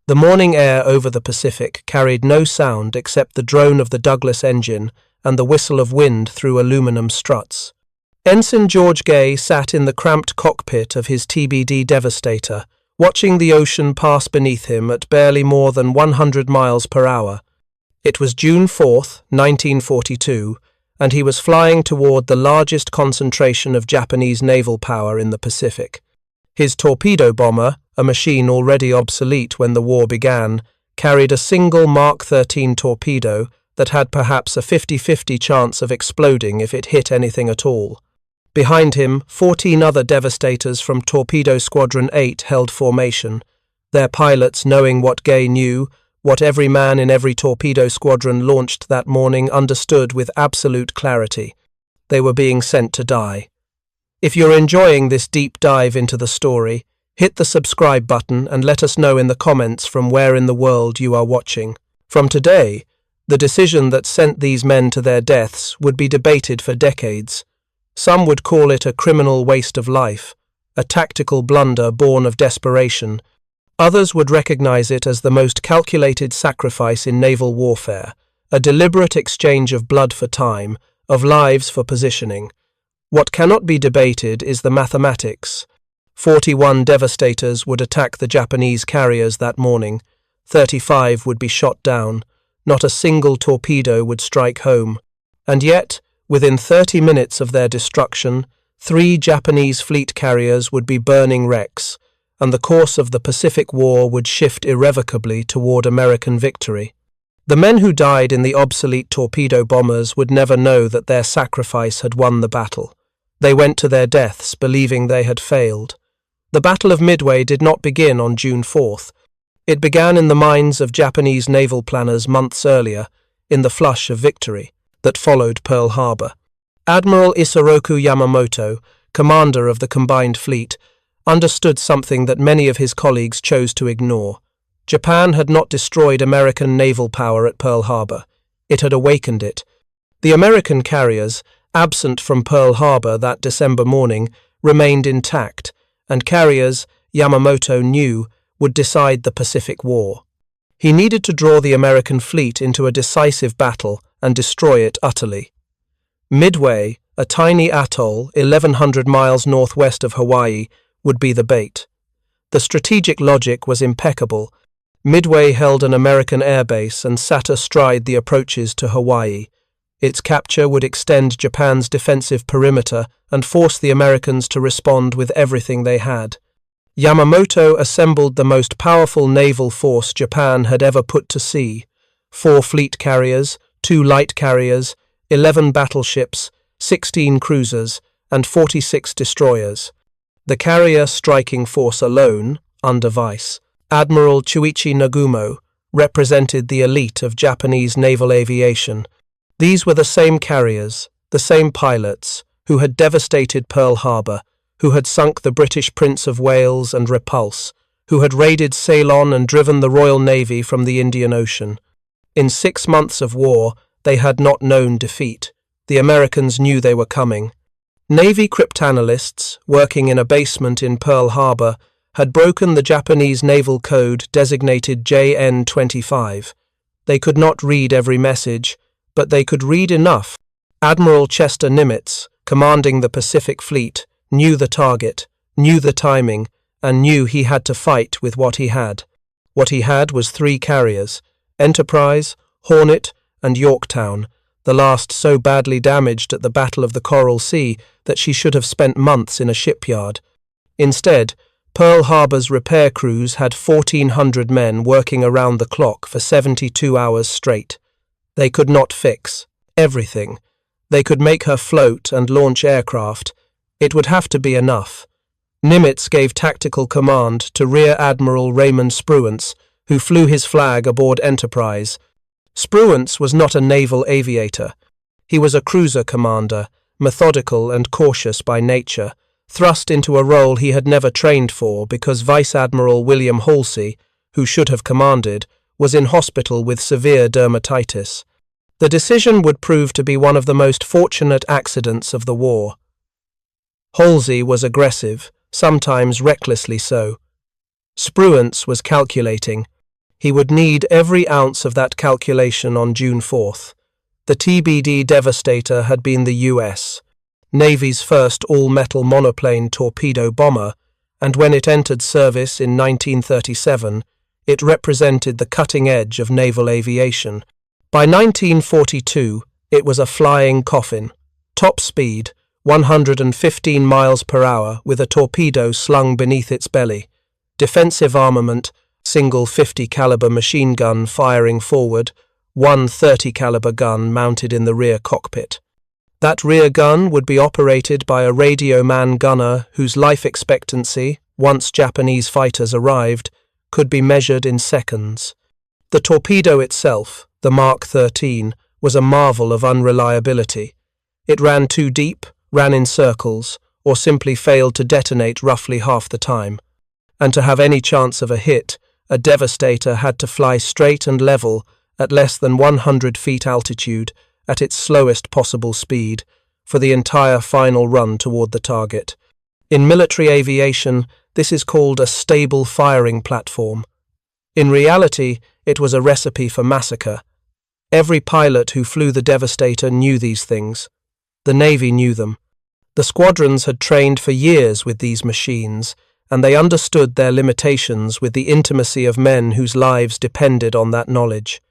The morning air over the Pacific carried no sound except the drone of the Douglas engine and the whistle of wind through aluminum struts. Ensign George Gay sat in the cramped cockpit of his TBD Devastator, watching the ocean pass beneath him at barely more than 100 miles per hour. It was June 4th, 1942, and he was flying toward the largest concentration of Japanese naval power in the Pacific. His torpedo bomber, a machine already obsolete when the war began, carried a single Mark 13 torpedo that had perhaps a 50-50 chance of exploding if it hit anything at all. Behind him, 14 other Devastators from Torpedo Squadron 8 held formation, their pilots knowing what Gay knew, what every man in every torpedo squadron launched that morning understood with absolute clarity. They were being sent to die. If you're enjoying this deep dive into the story, hit the subscribe button and let us know in the comments from where in the world you are watching. From today, the decision that sent these men to their deaths would be debated for decades. Some would call it a criminal waste of life, a tactical blunder born of desperation. Others would recognize it as the most calculated sacrifice in naval warfare, a deliberate exchange of blood for time, of lives for positioning. What cannot be debated is the mathematics. 41 Devastators would attack the Japanese carriers that morning. 35 would be shot down. Not a single torpedo would strike home. And yet, within 30 minutes of their destruction, 3 Japanese fleet carriers would be burning wrecks, and the course of the Pacific War would shift irrevocably toward American victory. The men who died in the obsolete torpedo bombers would never know that their sacrifice had won the battle. They went to their deaths believing they had failed. The Battle of Midway did not begin on June 4th. It began in the minds of Japanese naval planners months earlier, in the flush of victory that followed Pearl Harbor. Admiral Isoroku Yamamoto, commander of the combined fleet, understood something that many of his colleagues chose to ignore. Japan had not destroyed American naval power at Pearl Harbor. It had awakened it. The American carriers, absent from Pearl Harbor that December morning, remained intact, and carriers, Yamamoto knew, would decide the Pacific War. He needed to draw the American fleet into a decisive battle and destroy it utterly. Midway, a tiny atoll 1,100 miles northwest of Hawaii, would be the bait. The strategic logic was impeccable. Midway held an American airbase and sat astride the approaches to Hawaii. Its capture would extend Japan's defensive perimeter and force the Americans to respond with everything they had. Yamamoto assembled the most powerful naval force Japan had ever put to sea: 4 fleet carriers, 2 light carriers, 11 battleships, 16 cruisers, and 46 destroyers. The carrier striking force alone, under Vice Admiral Chuichi Nagumo, represented the elite of Japanese naval aviation. These were the same carriers, the same pilots, who had devastated Pearl Harbor, who had sunk the British Prince of Wales and Repulse, who had raided Ceylon and driven the Royal Navy from the Indian Ocean. In 6 months of war, they had not known defeat. The Americans knew they were coming. Navy cryptanalysts, working in a basement in Pearl Harbor, had broken the Japanese naval code designated JN-25. They could not read every message, but they could read enough. Admiral Chester Nimitz, commanding the Pacific Fleet, knew the target, knew the timing, and knew he had to fight with what he had. What he had was 3 carriers: Enterprise, Hornet, and Yorktown, the last so badly damaged at the Battle of the Coral Sea that she should have spent months in a shipyard. Instead, Pearl Harbor's repair crews had 1,400 men working around the clock for 72 hours straight. They could not fix everything. They could make her float and launch aircraft. It would have to be enough. Nimitz gave tactical command to Rear Admiral Raymond Spruance, who flew his flag aboard Enterprise. Spruance was not a naval aviator. He was a cruiser commander, methodical and cautious by nature, thrust into a role he had never trained for because Vice Admiral William Halsey, who should have commanded, was in hospital with severe dermatitis. The decision would prove to be one of the most fortunate accidents of the war. Halsey was aggressive, sometimes recklessly so. Spruance was calculating. He would need every ounce of that calculation on June 4th. The TBD Devastator had been the U.S. Navy's first all-metal monoplane torpedo bomber, and when it entered service in 1937, it represented the cutting edge of naval aviation. By 1942, it was a flying coffin. Top speed, 115 miles per hour with a torpedo slung beneath its belly. Defensive armament, single 50 caliber machine gun firing forward, one 30 caliber gun mounted in the rear cockpit. That rear gun would be operated by a radio man gunner whose life expectancy, once Japanese fighters arrived, could be measured in seconds. The torpedo itself, the Mark 13, was a marvel of unreliability. It ran too deep, ran in circles, or simply failed to detonate roughly half the time. And to have any chance of a hit, a Devastator had to fly straight and level at less than 100 feet altitude at its slowest possible speed for the entire final run toward the target. In military aviation, this is called a stable firing platform. In reality, it was a recipe for massacre. Every pilot who flew the Devastator knew these things. The Navy knew them. The squadrons had trained for years with these machines, and they understood their limitations with the intimacy of men whose lives depended on that knowledge.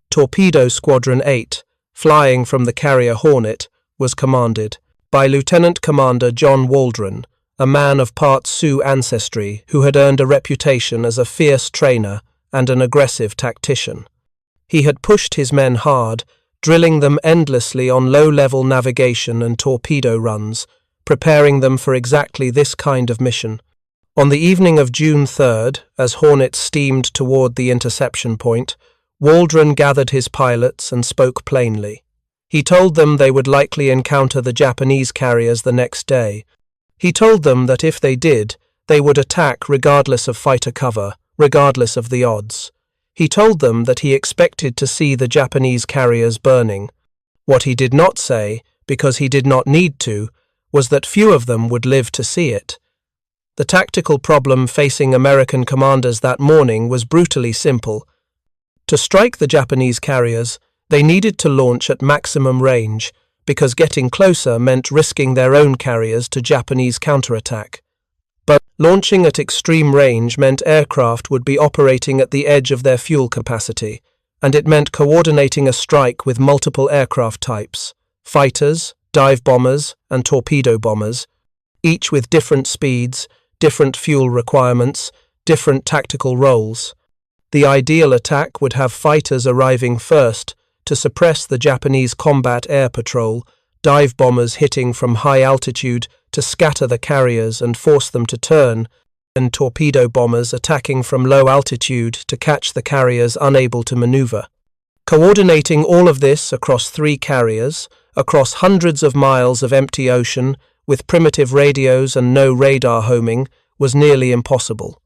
Torpedo Squadron 8, flying from the carrier Hornet, was commanded by Lieutenant Commander John Waldron, a man of part Sioux ancestry who had earned a reputation as a fierce trainer and an aggressive tactician. He had pushed his men hard, drilling them endlessly on low-level navigation and torpedo runs, preparing them for exactly this kind of mission. On the evening of June 3rd, as Hornet steamed toward the interception point, Waldron gathered his pilots and spoke plainly. He told them they would likely encounter the Japanese carriers the next day. He told them that if they did, they would attack regardless of fighter cover, regardless of the odds. He told them that he expected to see the Japanese carriers burning. What he did not say, because he did not need to, was that few of them would live to see it. The tactical problem facing American commanders that morning was brutally simple. To strike the Japanese carriers, they needed to launch at maximum range, because getting closer meant risking their own carriers to Japanese counterattack. But launching at extreme range meant aircraft would be operating at the edge of their fuel capacity, and it meant coordinating a strike with multiple aircraft types, fighters, dive bombers, and torpedo bombers, each with different speeds, different fuel requirements, different tactical roles. The ideal attack would have fighters arriving first to suppress the Japanese combat air patrol, dive bombers hitting from high altitude to scatter the carriers and force them to turn, and torpedo bombers attacking from low altitude to catch the carriers unable to maneuver. Coordinating all of this across 3 carriers, across hundreds of miles of empty ocean, with primitive radios and no radar homing, was nearly impossible.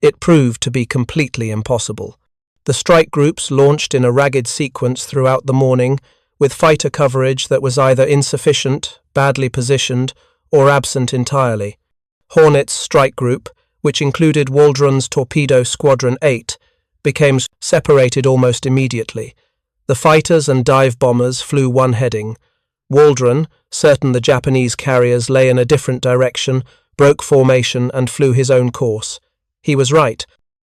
It proved to be completely impossible. The strike groups launched in a ragged sequence throughout the morning, with fighter coverage that was either insufficient, badly positioned, or absent entirely. Hornet's strike group, which included Waldron's Torpedo Squadron 8, became separated almost immediately. The fighters and dive bombers flew one heading. Waldron, certain the Japanese carriers lay in a different direction, broke formation and flew his own course. He was right.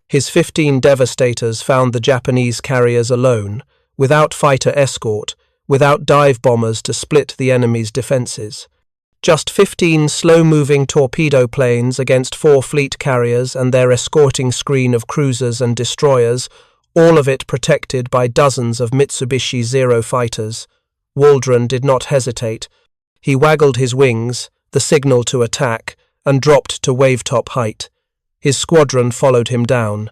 His 15 Devastators found the Japanese carriers alone, without fighter escort, without dive bombers to split the enemy's defenses. Just 15 slow-moving torpedo planes against 4 fleet carriers and their escorting screen of cruisers and destroyers, all of it protected by dozens of Mitsubishi Zero fighters. Waldron did not hesitate. He waggled his wings, the signal to attack, and dropped to wavetop height. His squadron followed him down.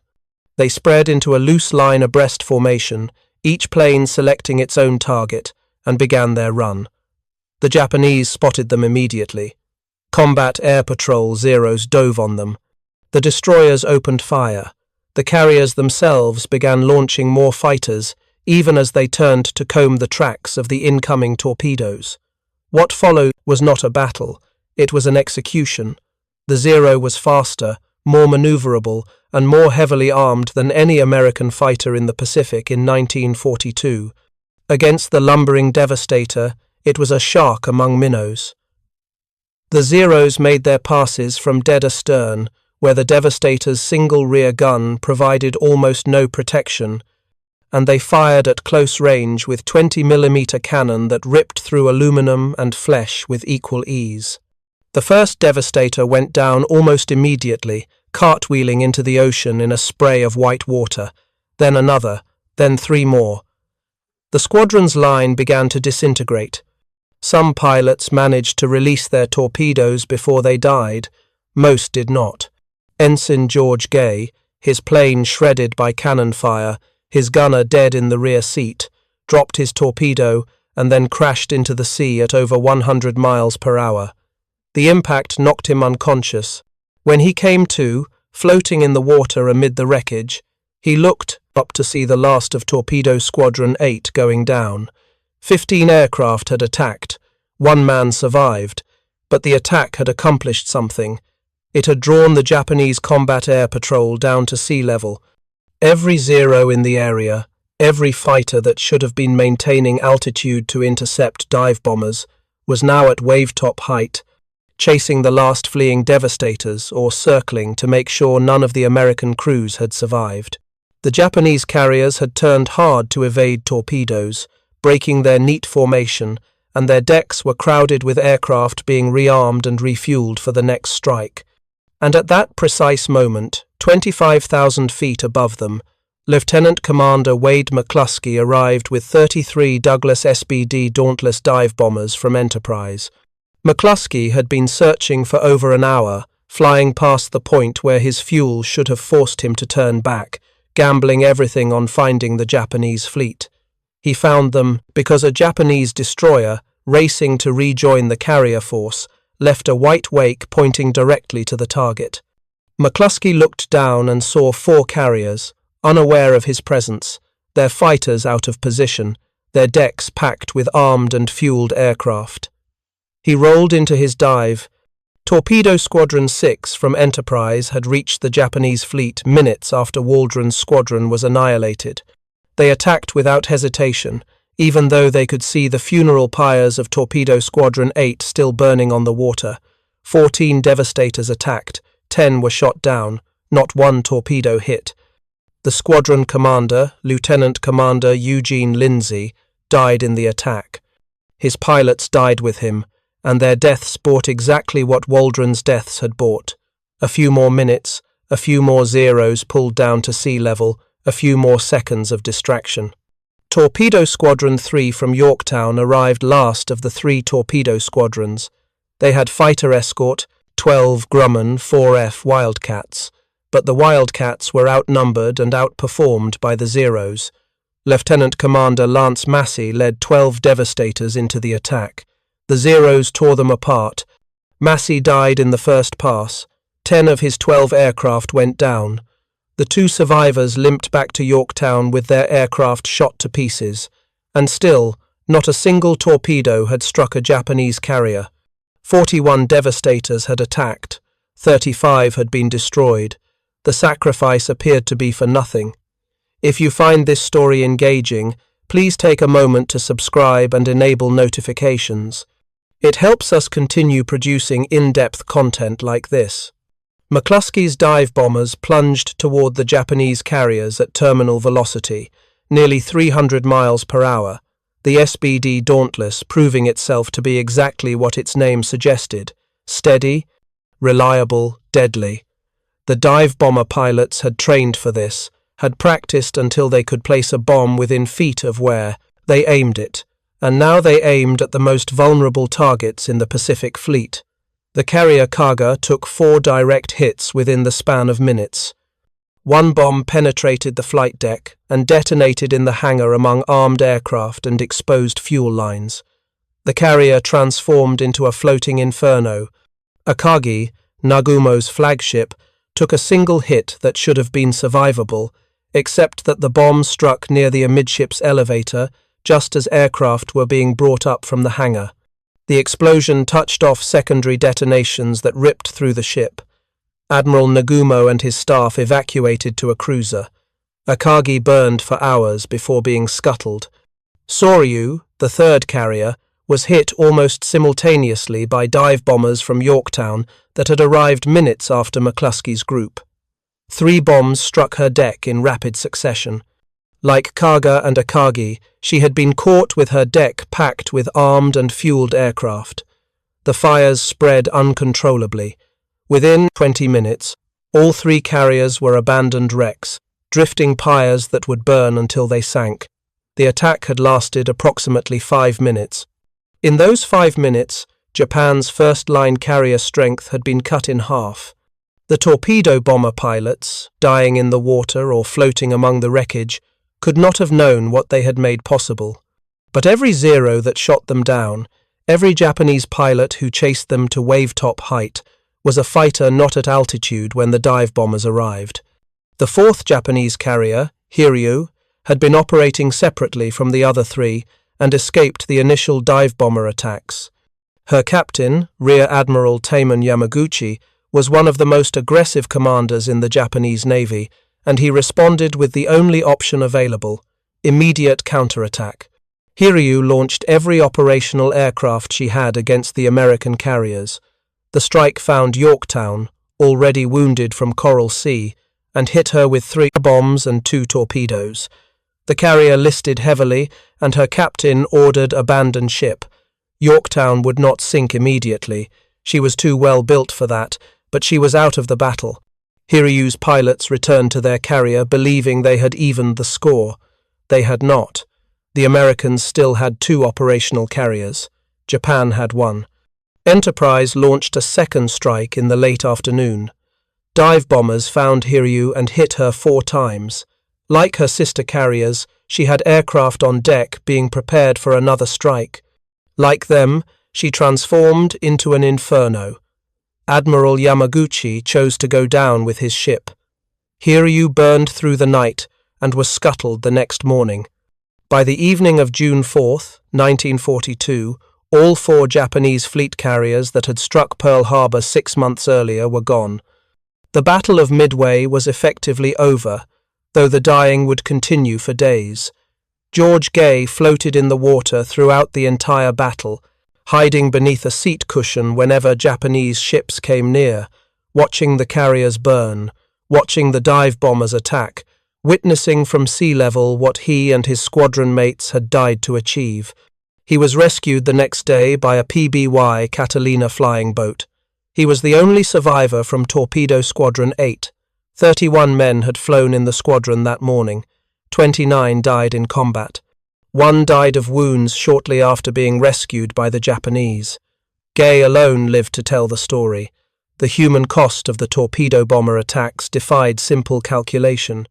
They spread into a loose line abreast formation, each plane selecting its own target, and began their run. The Japanese spotted them immediately. Combat Air Patrol Zeros dove on them. The destroyers opened fire. The carriers themselves began launching more fighters, even as they turned to comb the tracks of the incoming torpedoes. What followed was not a battle, it was an execution. The Zero was faster, more maneuverable, and more heavily armed than any American fighter in the Pacific in 1942. Against the lumbering Devastator, it was a shark among minnows. The Zeros made their passes from dead astern, where the Devastator's single rear gun provided almost no protection, and they fired at close range with 20mm cannon that ripped through aluminum and flesh with equal ease. The first Devastator went down almost immediately, cartwheeling into the ocean in a spray of white water, then another, then 3 more. The squadron's line began to disintegrate. Some pilots managed to release their torpedoes before they died. Most did not. Ensign George Gay, his plane shredded by cannon fire, his gunner dead in the rear seat, dropped his torpedo and then crashed into the sea at over 100 miles per hour. The impact knocked him unconscious. When he came to, floating in the water amid the wreckage, he looked up to see the last of Torpedo Squadron 8 going down. 15 aircraft had attacked. 1 man survived, but the attack had accomplished something. It had drawn the Japanese Combat Air Patrol down to sea level. Every Zero in the area, every fighter that should have been maintaining altitude to intercept dive bombers, was now at wave-top height, chasing the last fleeing Devastators or circling to make sure none of the American crews had survived. The Japanese carriers had turned hard to evade torpedoes, breaking their neat formation, and their decks were crowded with aircraft being rearmed and refueled for the next strike. And at that precise moment, 25,000 feet above them, Lieutenant Commander Wade McCluskey arrived with 33 Douglas SBD Dauntless dive bombers from Enterprise. McCluskey had been searching for over an hour, flying past the point where his fuel should have forced him to turn back, gambling everything on finding the Japanese fleet. He found them because a Japanese destroyer, racing to rejoin the carrier force, left a white wake pointing directly to the target. McCluskey looked down and saw 4 carriers, unaware of his presence, their fighters out of position, their decks packed with armed and fueled aircraft. He rolled into his dive. Torpedo Squadron 6 from Enterprise had reached the Japanese fleet minutes after Waldron's squadron was annihilated. They attacked without hesitation, even though they could see the funeral pyres of Torpedo Squadron 8 still burning on the water. 14 Devastators attacked, 10 were shot down, not 1 torpedo hit. The squadron commander, Lieutenant Commander Eugene Lindsay, died in the attack. His pilots died with him, and their deaths brought exactly what Waldron's deaths had brought. A few more minutes, a few more Zeros pulled down to sea level, a few more seconds of distraction. Torpedo Squadron 3 from Yorktown arrived last of the 3 torpedo squadrons. They had fighter escort, 12 Grumman 4F Wildcats, but the Wildcats were outnumbered and outperformed by the Zeros. Lieutenant Commander Lance Massey led 12 Devastators into the attack. The Zeros tore them apart. Massey died in the first pass. 10 of his 12 aircraft went down. The 2 survivors limped back to Yorktown with their aircraft shot to pieces, and still, not a single torpedo had struck a Japanese carrier. 41 Devastators had attacked. 35 had been destroyed. The sacrifice appeared to be for nothing. If you find this story engaging, please take a moment to subscribe and enable notifications. It helps us continue producing in-depth content like this. McCluskey's dive bombers plunged toward the Japanese carriers at terminal velocity, nearly 300 miles per hour, the SBD Dauntless proving itself to be exactly what its name suggested: steady, reliable, deadly. The dive bomber pilots had trained for this, had practiced until they could place a bomb within feet of where they aimed it, and now they aimed at the most vulnerable targets in the Pacific Fleet. The carrier Kaga took 4 direct hits within the span of minutes. 1 bomb penetrated the flight deck and detonated in the hangar among armed aircraft and exposed fuel lines. The carrier transformed into a floating inferno. Akagi, Nagumo's flagship, took a single hit that should have been survivable, except that the bomb struck near the amidships elevator just as aircraft were being brought up from the hangar. The explosion touched off secondary detonations that ripped through the ship. Admiral Nagumo and his staff evacuated to a cruiser. Akagi burned for hours before being scuttled. Soryu, the third carrier, was hit almost simultaneously by dive bombers from Yorktown that had arrived minutes after McCluskey's group. 3 bombs struck her deck in rapid succession. Like Kaga and Akagi, she had been caught with her deck packed with armed and fueled aircraft. The fires spread uncontrollably. Within 20 minutes, all 3 carriers were abandoned wrecks, drifting pyres that would burn until they sank. The attack had lasted approximately 5 minutes. In those 5 minutes, Japan's first-line carrier strength had been cut in half. The torpedo bomber pilots, dying in the water or floating among the wreckage, could not have known what they had made possible. But every Zero that shot them down, every Japanese pilot who chased them to wave-top height, was a fighter not at altitude when the dive bombers arrived. The 4th Japanese carrier, Hiryu, had been operating separately from the other 3 and escaped the initial dive bomber attacks. Her captain, Rear Admiral Taimon Yamaguchi, was one of the most aggressive commanders in the Japanese Navy, and he responded with the only option available: immediate counterattack. Hiryu launched every operational aircraft she had against the American carriers. The strike found Yorktown, already wounded from Coral Sea, and hit her with 3 bombs and 2 torpedoes. The carrier listed heavily, and her captain ordered abandon ship. Yorktown would not sink immediately. She was too well built for that, but she was out of the battle. Hiryu's pilots returned to their carrier believing they had evened the score. They had not. The Americans still had 2 operational carriers. Japan had 1. Enterprise launched a second strike in the late afternoon. Dive bombers found Hiryu and hit her 4 times. Like her sister carriers, she had aircraft on deck being prepared for another strike. Like them, she transformed into an inferno. Admiral Yamaguchi chose to go down with his ship. Hiryu burned through the night and was scuttled the next morning. By the evening of June 4, 1942, all 4 Japanese fleet carriers that had struck Pearl Harbor 6 months earlier were gone. The Battle of Midway was effectively over, though the dying would continue for days. George Gay floated in the water throughout the entire battle, hiding beneath a seat cushion whenever Japanese ships came near, watching the carriers burn, watching the dive bombers attack, witnessing from sea level what he and his squadron mates had died to achieve. He was rescued the next day by a PBY Catalina flying boat. He was the only survivor from Torpedo Squadron 8. 31 men had flown in the squadron that morning. 29 died in combat. 1 died of wounds shortly after being rescued by the Japanese. Gay alone lived to tell the story. The human cost of the torpedo bomber attacks defied simple calculation.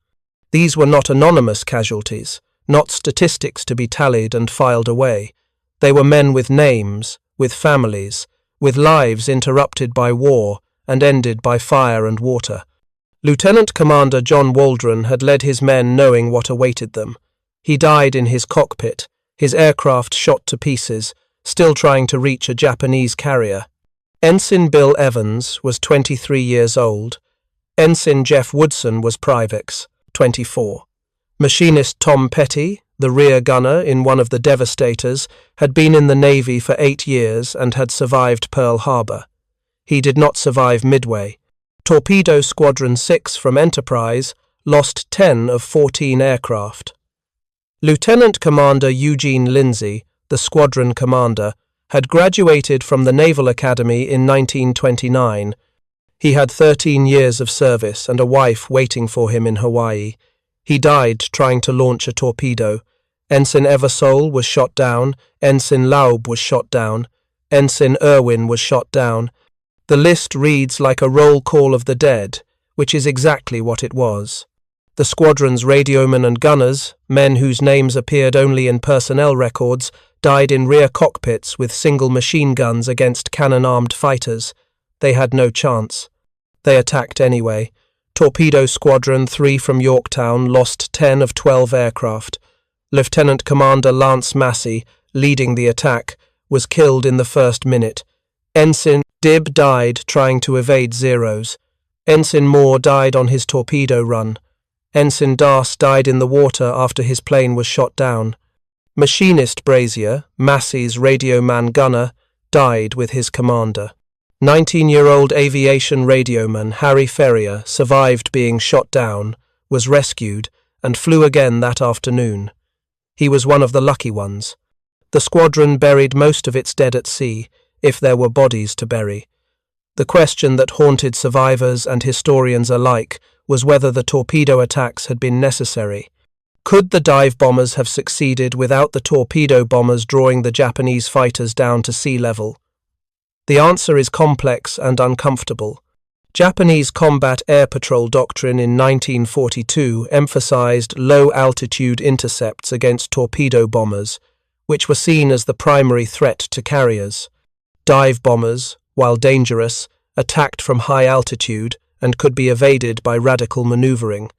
These were not anonymous casualties, not statistics to be tallied and filed away. They were men with names, with families, with lives interrupted by war and ended by fire and water. Lieutenant Commander John Waldron had led his men knowing what awaited them. He died in his cockpit, his aircraft shot to pieces, still trying to reach a Japanese carrier. Ensign Bill Evans was 23 years old. Ensign Jeff Woodson was Privex, 24. Machinist Tom Petty, the rear gunner in one of the Devastators, had been in the Navy for 8 years and had survived Pearl Harbor. He did not survive Midway. Torpedo Squadron 6 from Enterprise lost 10 of 14 aircraft. Lieutenant Commander Eugene Lindsay, the squadron commander, had graduated from the Naval Academy in 1929. He had 13 years of service and a wife waiting for him in Hawaii. He died trying to launch a torpedo. Ensign Eversole was shot down, Ensign Laub was shot down, Ensign Irwin was shot down. The list reads like a roll call of the dead, which is exactly what it was. The squadron's radiomen and gunners, men whose names appeared only in personnel records, died in rear cockpits with single machine guns against cannon-armed fighters. They had no chance. They attacked anyway. Torpedo Squadron 3 from Yorktown lost 10 of 12 aircraft. Lieutenant Commander Lance Massey, leading the attack, was killed in the first minute. Ensign Dib died trying to evade Zeros. Ensign Moore died on his torpedo run. Ensign Darce died in the water after his plane was shot down. Machinist Brazier, Massey's radio man gunner, died with his commander. 19-year-old aviation radioman Harry Ferrier survived being shot down, was rescued, and flew again that afternoon. He was one of the lucky ones. The squadron buried most of its dead at sea, if there were bodies to bury. The question that haunted survivors and historians alike was whether the torpedo attacks had been necessary. Could the dive bombers have succeeded without the torpedo bombers drawing the Japanese fighters down to sea level? The answer is complex and uncomfortable. Japanese combat air patrol doctrine in 1942 emphasized low-altitude intercepts against torpedo bombers, which were seen as the primary threat to carriers. Dive bombers, while dangerous, attacked from high altitude and could be evaded by radical maneuvering.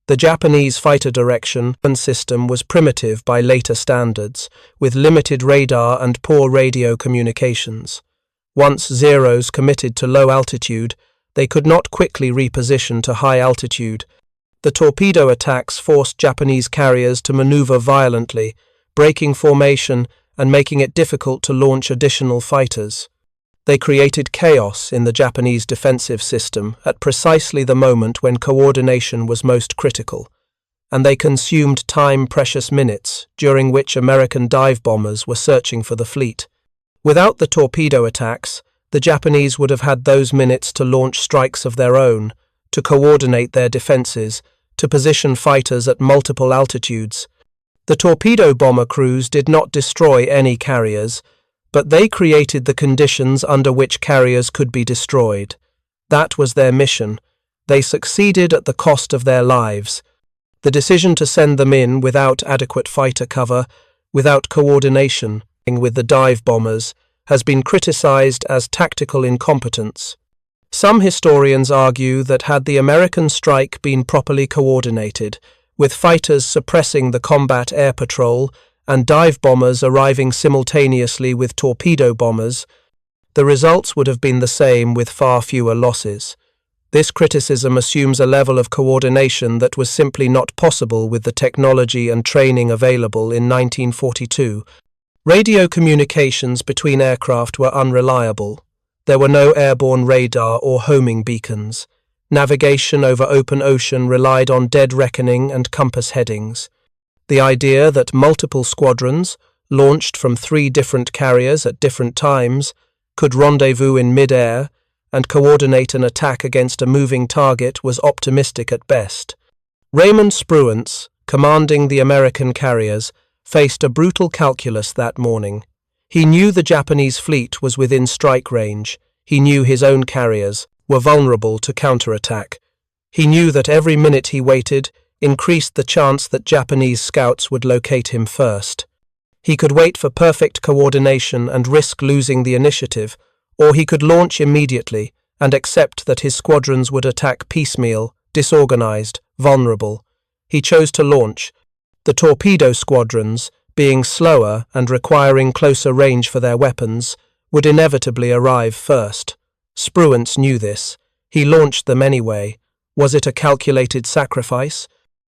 The Japanese fighter direction system was primitive by later standards, with limited radar and poor radio communications. Once Zeros committed to low altitude, they could not quickly reposition to high altitude. The torpedo attacks forced Japanese carriers to maneuver violently, breaking formation and making it difficult to launch additional fighters. They created chaos in the Japanese defensive system at precisely the moment when coordination was most critical, and they consumed time-precious minutes during which American dive bombers were searching for the fleet. Without the torpedo attacks, the Japanese would have had those minutes to launch strikes of their own, to coordinate their defenses, to position fighters at multiple altitudes. The torpedo bomber crews did not destroy any carriers, but they created the conditions under which carriers could be destroyed. That was their mission. They succeeded at the cost of their lives. The decision to send them in without adequate fighter cover, without coordination with the dive bombers, has been criticized as tactical incompetence. Some historians argue that had the American strike been properly coordinated, with fighters suppressing the combat air patrol and dive bombers arriving simultaneously with torpedo bombers, the results would have been the same with far fewer losses. This criticism assumes a level of coordination that was simply not possible with the technology and training available in 1942. Radio communications between aircraft were unreliable. There were no airborne radar or homing beacons. Navigation over open ocean relied on dead reckoning and compass headings. The idea that multiple squadrons, launched from 3 different carriers at different times, could rendezvous in mid-air and coordinate an attack against a moving target was optimistic at best. Raymond Spruance, commanding the American carriers, faced a brutal calculus that morning. He knew the Japanese fleet was within strike range. He knew his own carriers were vulnerable to counterattack. He knew that every minute he waited increased the chance that Japanese scouts would locate him first. He could wait for perfect coordination and risk losing the initiative, or he could launch immediately and accept that his squadrons would attack piecemeal, disorganized, vulnerable. He chose to launch. The torpedo squadrons, being slower and requiring closer range for their weapons, would inevitably arrive first. Spruance knew this. He launched them anyway. Was it a calculated sacrifice?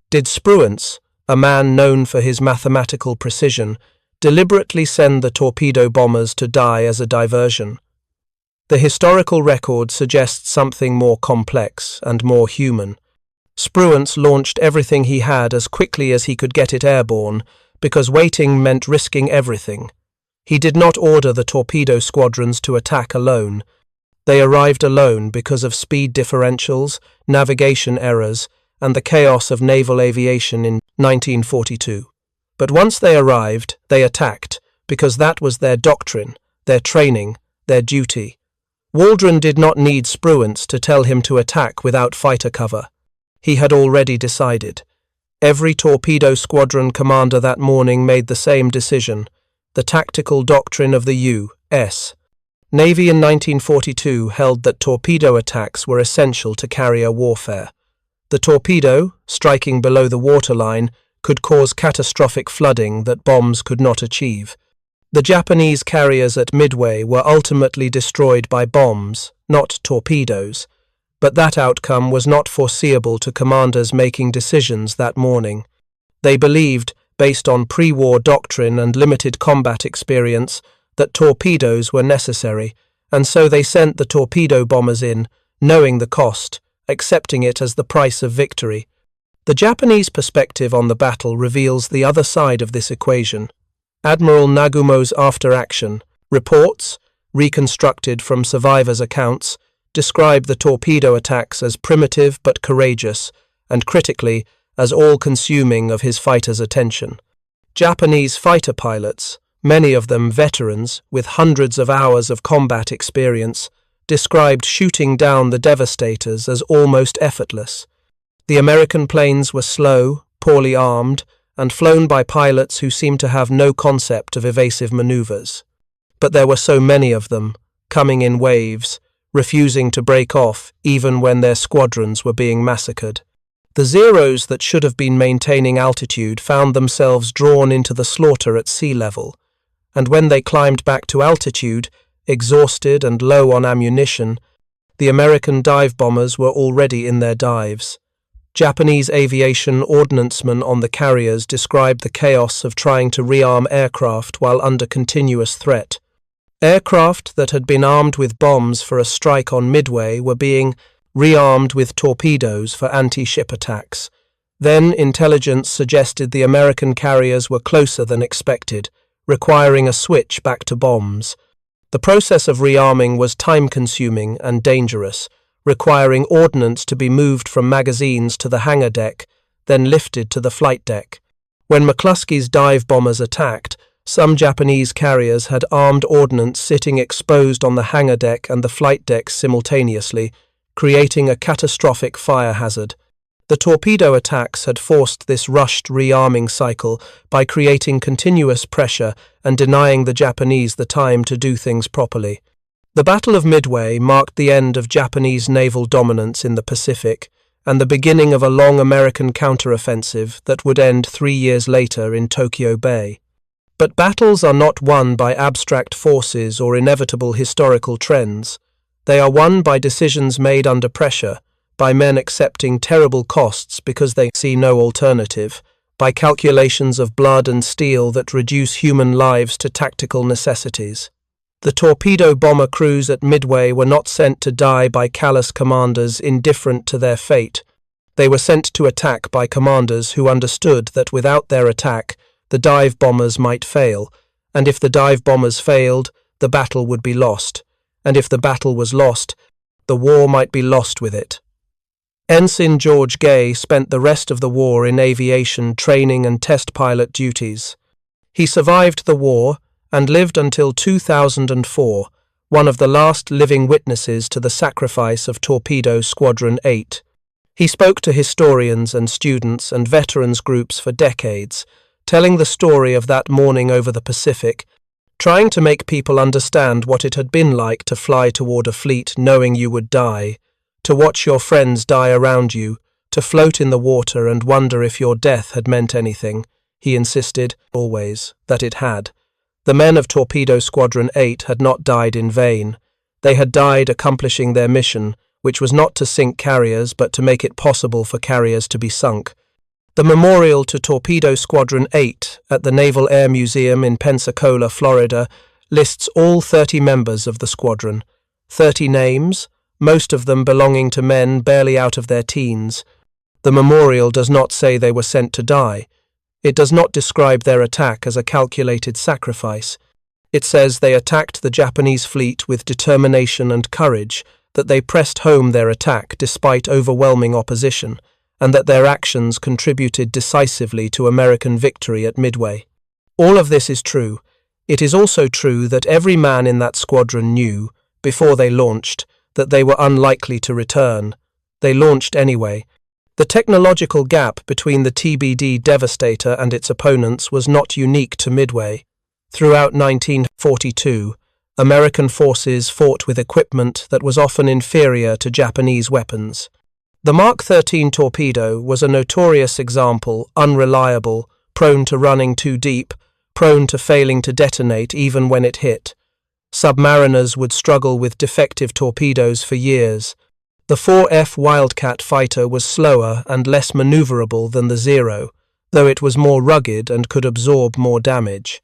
Did Spruance, a man known for his mathematical precision, deliberately send the torpedo bombers to die as a diversion? The historical record suggests something more complex and more human. Spruance launched everything he had as quickly as he could get it airborne, because waiting meant risking everything. He did not order the torpedo squadrons to attack alone. They arrived alone because of speed differentials, navigation errors, and the chaos of naval aviation in 1942. But once they arrived, they attacked, because that was their doctrine, their training, their duty. Waldron did not need Spruance to tell him to attack without fighter cover. He had already decided. Every torpedo squadron commander that morning made the same decision, the tactical doctrine of the U.S. Navy in 1942 held that torpedo attacks were essential to carrier warfare. The torpedo, striking below the waterline, could cause catastrophic flooding that bombs could not achieve. The Japanese carriers at Midway were ultimately destroyed by bombs, not torpedoes. But that outcome was not foreseeable to commanders making decisions that morning. They believed, based on pre-war doctrine and limited combat experience, that torpedoes were necessary, and so they sent the torpedo bombers in, knowing the cost, accepting it as the price of victory. The Japanese perspective on the battle reveals the other side of this equation. Admiral Nagumo's after-action reports, reconstructed from survivors' accounts, describe the torpedo attacks as primitive but courageous, and critically, as all-consuming of his fighters' attention. Japanese fighter pilots, many of them veterans with hundreds of hours of combat experience, described shooting down the Devastators as almost effortless. The American planes were slow, poorly armed, and flown by pilots who seemed to have no concept of evasive maneuvers. But there were so many of them, coming in waves, refusing to break off even when their squadrons were being massacred. The Zeros that should have been maintaining altitude found themselves drawn into the slaughter at sea level, and when they climbed back to altitude, exhausted and low on ammunition, the American dive bombers were already in their dives. Japanese aviation ordnancemen on the carriers described the chaos of trying to rearm aircraft while under continuous threat. Aircraft that had been armed with bombs for a strike on Midway were being rearmed with torpedoes for anti-ship attacks. Then intelligence suggested the American carriers were closer than expected, requiring a switch back to bombs. The process of rearming was time-consuming and dangerous, requiring ordnance to be moved from magazines to the hangar deck, then lifted to the flight deck. When McCluskey's dive bombers attacked, some Japanese carriers had armed ordnance sitting exposed on the hangar deck and the flight deck simultaneously, creating a catastrophic fire hazard. The torpedo attacks had forced this rushed rearming cycle by creating continuous pressure and denying the Japanese the time to do things properly. The Battle of Midway marked the end of Japanese naval dominance in the Pacific and the beginning of a long American counteroffensive that would end 3 years later in Tokyo Bay. But battles are not won by abstract forces or inevitable historical trends. They are won by decisions made under pressure, by men accepting terrible costs because they see no alternative, by calculations of blood and steel that reduce human lives to tactical necessities. The torpedo bomber crews at Midway were not sent to die by callous commanders indifferent to their fate. They were sent to attack by commanders who understood that without their attack, the dive bombers might fail, and if the dive bombers failed, the battle would be lost, and if the battle was lost, the war might be lost with it. Ensign George Gay spent the rest of the war in aviation training and test pilot duties. He survived the war and lived until 2004, one of the last living witnesses to the sacrifice of Torpedo Squadron 8. He spoke to historians and students and veterans groups for decades, telling the story of that morning over the Pacific, trying to make people understand what it had been like to fly toward a fleet knowing you would die, to watch your friends die around you, to float in the water and wonder if your death had meant anything. He insisted, always, that it had. The men of Torpedo Squadron 8 had not died in vain. They had died accomplishing their mission, which was not to sink carriers but to make it possible for carriers to be sunk. The memorial to Torpedo Squadron 8 at the Naval Air Museum in Pensacola, Florida, lists all 30 members of the squadron. 30 names, most of them belonging to men barely out of their teens. The memorial does not say they were sent to die. It does not describe their attack as a calculated sacrifice. It says they attacked the Japanese fleet with determination and courage, that they pressed home their attack despite overwhelming opposition, and that their actions contributed decisively to American victory at Midway. All of this is true. It is also true that every man in that squadron knew, before they launched, that they were unlikely to return. They launched anyway. The technological gap between the TBD Devastator and its opponents was not unique to Midway. Throughout 1942, American forces fought with equipment that was often inferior to Japanese weapons. The Mark 13 torpedo was a notorious example, unreliable, prone to running too deep, prone to failing to detonate even when it hit. Submariners would struggle with defective torpedoes for years. The 4F Wildcat fighter was slower and less maneuverable than the Zero, though it was more rugged and could absorb more damage.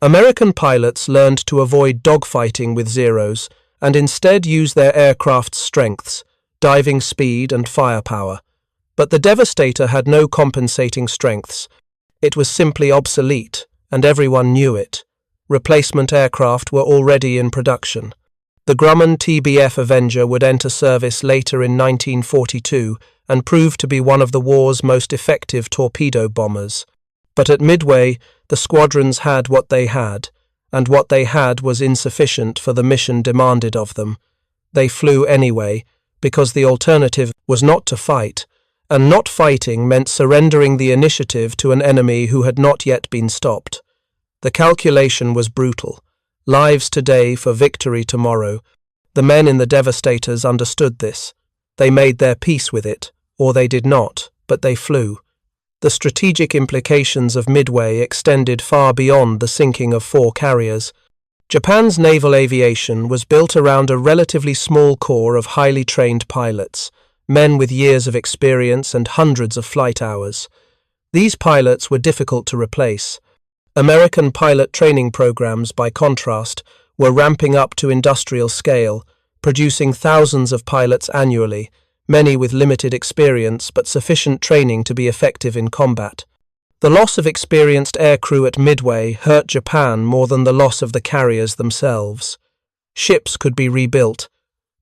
American pilots learned to avoid dogfighting with Zeros and instead use their aircraft's strengths, diving speed and firepower. But the Devastator had no compensating strengths. It was simply obsolete, and everyone knew it. Replacement aircraft were already in production. The Grumman TBF Avenger would enter service later in 1942 and prove to be one of the war's most effective torpedo bombers. But at Midway, the squadrons had what they had, and what they had was insufficient for the mission demanded of them. They flew anyway, because the alternative was not to fight, and not fighting meant surrendering the initiative to an enemy who had not yet been stopped. The calculation was brutal. Lives today for victory tomorrow. The men in the Devastators understood this. They made their peace with it, or they did not, but they flew. The strategic implications of Midway extended far beyond the sinking of 4 carriers. Japan's naval aviation was built around a relatively small core of highly trained pilots, men with years of experience and hundreds of flight hours. These pilots were difficult to replace. American pilot training programs, by contrast, were ramping up to industrial scale, producing thousands of pilots annually, many with limited experience but sufficient training to be effective in combat. The loss of experienced aircrew at Midway hurt Japan more than the loss of the carriers themselves. Ships could be rebuilt.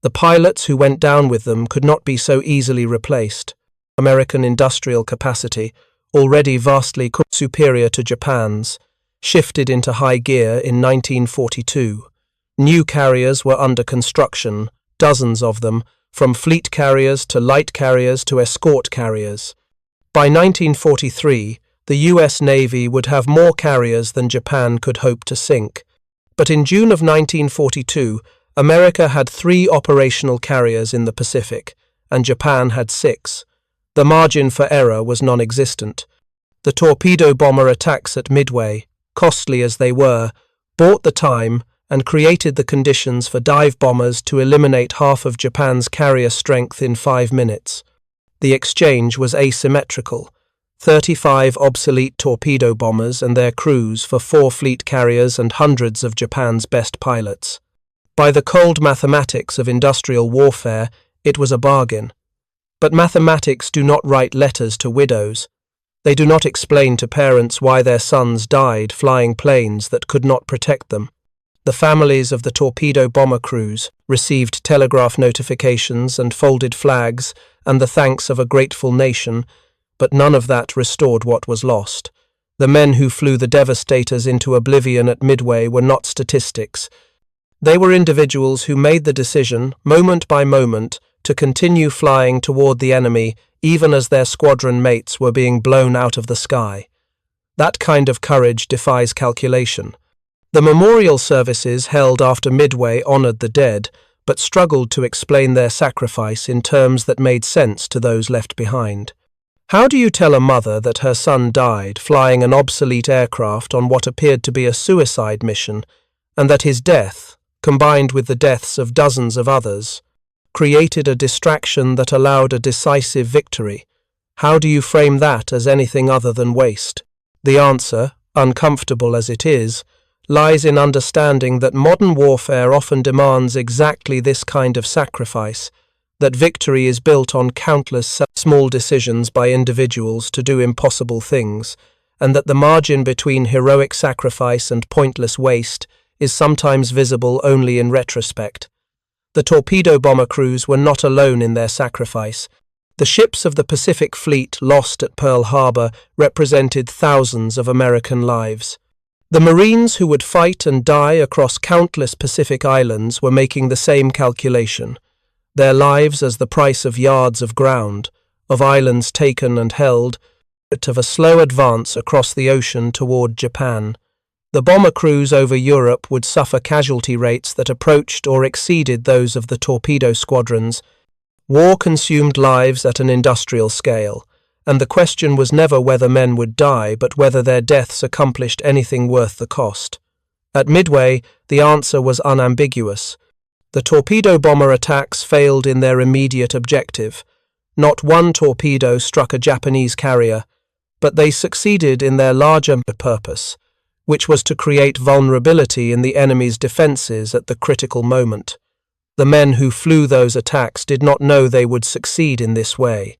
The pilots who went down with them could not be so easily replaced. American industrial capacity, already vastly superior to Japan's, shifted into high gear in 1942. New carriers were under construction, dozens of them, from fleet carriers to light carriers to escort carriers. By 1943, the US Navy would have more carriers than Japan could hope to sink. But in June of 1942, America had 3 operational carriers in the Pacific, and Japan had 6. The margin for error was non-existent. The torpedo bomber attacks at Midway, costly as they were, bought the time and created the conditions for dive bombers to eliminate half of Japan's carrier strength in 5 minutes. The exchange was asymmetrical. 35 obsolete torpedo bombers and their crews for 4 fleet carriers and hundreds of Japan's best pilots. By the cold mathematics of industrial warfare, it was a bargain. But mathematics do not write letters to widows. They do not explain to parents why their sons died flying planes that could not protect them. The families of the torpedo bomber crews received telegraph notifications and folded flags and the thanks of a grateful nation, but none of that restored what was lost. The men who flew the Devastators into oblivion at Midway were not statistics. They were individuals who made the decision, moment by moment, to continue flying toward the enemy even as their squadron mates were being blown out of the sky. That kind of courage defies calculation. The memorial services held after Midway honored the dead, but struggled to explain their sacrifice in terms that made sense to those left behind. How do you tell a mother that her son died flying an obsolete aircraft on what appeared to be a suicide mission, and that his death, combined with the deaths of dozens of others, created a distraction that allowed a decisive victory? How do you frame that as anything other than waste? The answer, uncomfortable as it is, lies in understanding that modern warfare often demands exactly this kind of sacrifice, that victory is built on countless small decisions by individuals to do impossible things, and that the margin between heroic sacrifice and pointless waste is sometimes visible only in retrospect. The torpedo bomber crews were not alone in their sacrifice. The ships of the Pacific Fleet lost at Pearl Harbor represented thousands of American lives. The Marines who would fight and die across countless Pacific islands were making the same calculation. Their lives as the price of yards of ground, of islands taken and held, of a slow advance across the ocean toward Japan. The bomber crews over Europe would suffer casualty rates that approached or exceeded those of the torpedo squadrons. War consumed lives at an industrial scale, and the question was never whether men would die, but whether their deaths accomplished anything worth the cost. At Midway, the answer was unambiguous. The torpedo bomber attacks failed in their immediate objective. Not one torpedo struck a Japanese carrier, but they succeeded in their larger purpose, which was to create vulnerability in the enemy's defenses at the critical moment. The men who flew those attacks did not know they would succeed in this way.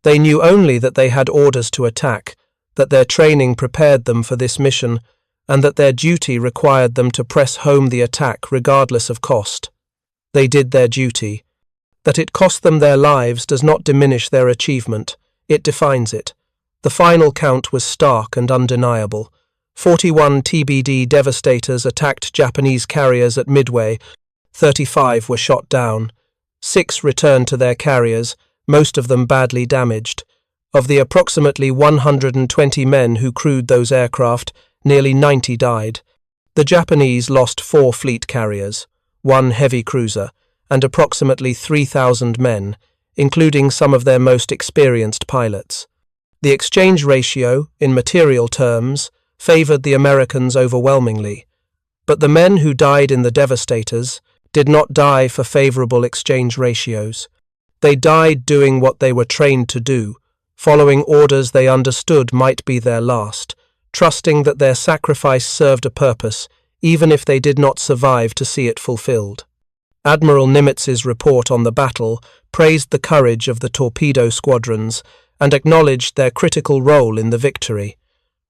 They knew only that they had orders to attack, that their training prepared them for this mission, and that their duty required them to press home the attack regardless of cost. They did their duty. That it cost them their lives does not diminish their achievement, it defines it. The final count was stark and undeniable. 41 TBD Devastators attacked Japanese carriers at Midway, 35 were shot down. 6 returned to their carriers, most of them badly damaged. Of the approximately 120 men who crewed those aircraft, nearly 90 died. The Japanese lost 4 fleet carriers, 1 heavy cruiser, and approximately 3,000 men, including some of their most experienced pilots. The exchange ratio, in material terms, favored the Americans overwhelmingly. But the men who died in the Devastators did not die for favorable exchange ratios. They died doing what they were trained to do, following orders they understood might be their last, trusting that their sacrifice served a purpose, even if they did not survive to see it fulfilled. Admiral Nimitz's report on the battle praised the courage of the torpedo squadrons and acknowledged their critical role in the victory.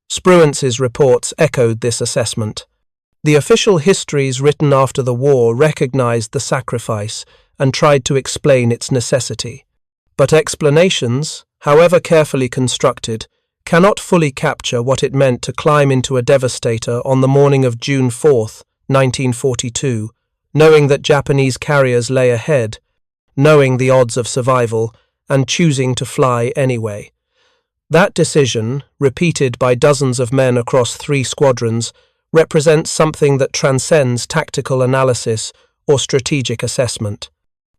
Spruance's reports echoed this assessment. The official histories written after the war recognized the sacrifice and tried to explain its necessity. But explanations, however carefully constructed, cannot fully capture what it meant to climb into a Devastator on the morning of June 4, 1942, knowing that Japanese carriers lay ahead, knowing the odds of survival, and choosing to fly anyway. That decision, repeated by dozens of men across 3 squadrons, represents something that transcends tactical analysis or strategic assessment.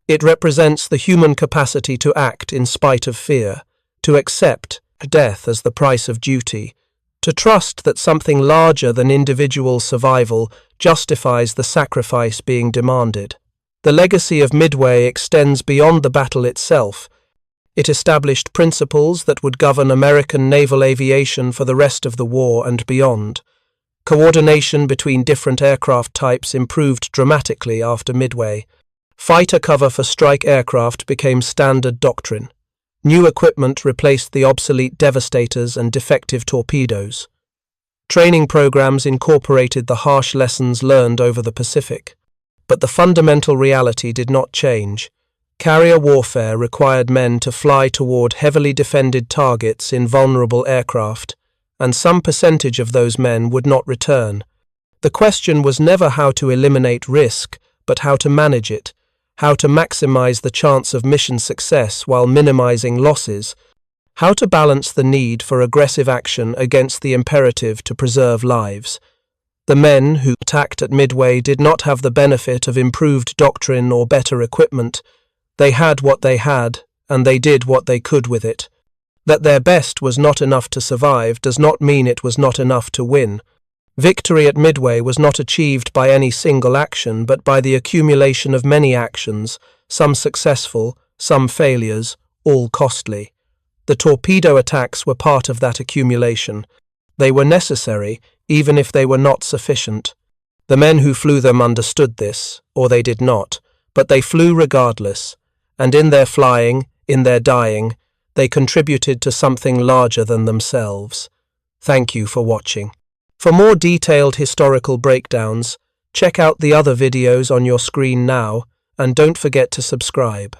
It represents the human capacity to act in spite of fear, to accept death as the price of duty, to trust that something larger than individual survival justifies the sacrifice being demanded. The legacy of Midway extends beyond the battle itself. It established principles that would govern American naval aviation for the rest of the war and beyond. Coordination between different aircraft types improved dramatically after Midway. Fighter cover for strike aircraft became standard doctrine. New equipment replaced the obsolete Devastators and defective torpedoes. Training programs incorporated the harsh lessons learned over the Pacific. But the fundamental reality did not change. Carrier warfare required men to fly toward heavily defended targets in vulnerable aircraft, and some percentage of those men would not return. The question was never how to eliminate risk, but how to manage it, how to maximize the chance of mission success while minimizing losses, how to balance the need for aggressive action against the imperative to preserve lives. The men who attacked at Midway did not have the benefit of improved doctrine or better equipment. They had what they had, and they did what they could with it. That their best was not enough to survive does not mean it was not enough to win. Victory at Midway was not achieved by any single action, but by the accumulation of many actions, some successful, some failures, all costly. The torpedo attacks were part of that accumulation. They were necessary, even if they were not sufficient. The men who flew them understood this, or they did not, but they flew regardless, and in their flying, in their dying, they contributed to something larger than themselves. Thank you for watching. For more detailed historical breakdowns, check out the other videos on your screen now, and don't forget to subscribe.